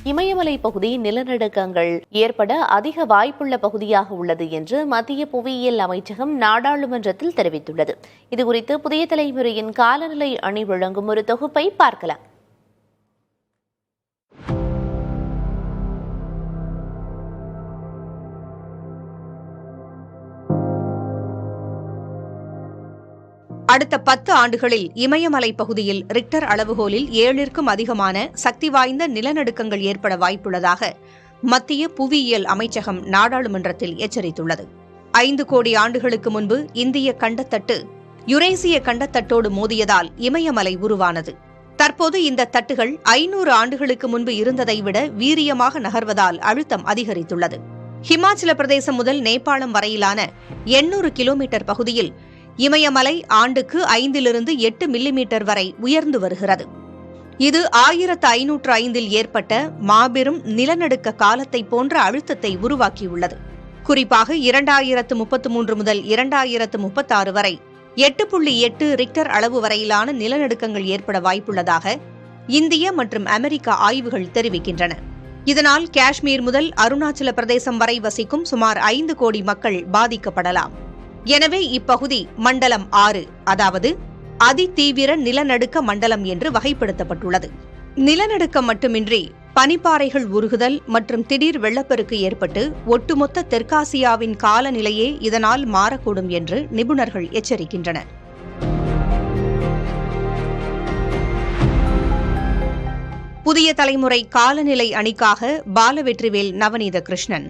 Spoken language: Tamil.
இமயமலை பகுதி நிலநடுக்கங்கள் ஏற்பட அதிக வாய்ப்புள்ள பகுதியாக உள்ளது என்று மத்திய புவியியல் அமைச்சகம் நாடாளுமன்றத்தில் தெரிவித்துள்ளது. இதுகுறித்து புதிய தலைமுறையின் காலநிலை அணி வழங்கும் ஒரு தொகுப்பை பார்க்கலாம். அடுத்த 10 ஆண்டுகளில் இமயமலை பகுதியில் ரிக்டர் அளவுகோலில் 7ற்கும் அதிகமான சக்தி வாய்ந்த நிலநடுக்கங்கள் ஏற்பட வாய்ப்புள்ளதாக மத்திய புவியியல் அமைச்சகம் நாடாளுமன்றத்தில் எச்சரித்துள்ளது. 5 கோடி ஆண்டுகளுக்கு முன்பு இந்திய கண்டத்தட்டு யுரேசிய கண்டத்தட்டோடு மோதியதால் இமயமலை உருவானது. தற்போது இந்த தட்டுகள் 500 ஆண்டுகளுக்கு முன்பு இருந்ததை விட வீரியமாக நகர்வதால் அழுத்தம் அதிகரித்துள்ளது. ஹிமாச்சல பிரதேசம் முதல் நேபாளம் வரையிலான 800 கிலோமீட்டர் பகுதியில் இமயமலை ஆண்டுக்கு 5 to 8 மில்லிமீட்டர் வரை உயர்ந்து வருகிறது. இது 1505இல் ஏற்பட்ட மாபெரும் நிலநடுக்க காலத்தை போன்ற அழுத்தத்தை உருவாக்கியுள்ளது. குறிப்பாக 2033 முதல் 2036 வரை 8.8 ரிக்டர் அளவு வரையிலான நிலநடுக்கங்கள் ஏற்பட வாய்ப்புள்ளதாக இந்திய மற்றும் அமெரிக்க ஆய்வுகள் தெரிவிக்கின்றன. இதனால் காஷ்மீர் முதல் அருணாச்சல பிரதேசம் வரை வசிக்கும் சுமார் 5 கோடி மக்கள் பாதிக்கப்படலாம். எனவே இப்பகுதி மண்டலம் 6, அதாவது அதிதீவிர நிலநடுக்க மண்டலம் என்று வகைப்படுத்தப்பட்டுள்ளது. நிலநடுக்கம் மட்டுமின்றி பனிப்பாறைகள் உருகுதல் மற்றும் திடீர் வெள்ளப்பெருக்கு ஏற்பட்டு ஒட்டுமொத்த தெற்காசியாவின் காலநிலையே இதனால் மாறக்கூடும் என்று நிபுணர்கள் எச்சரிக்கின்றனர். புதிய தலைமுறை காலநிலை அணிக்காக பாலவெற்றிவேல் நவநீத கிருஷ்ணன்.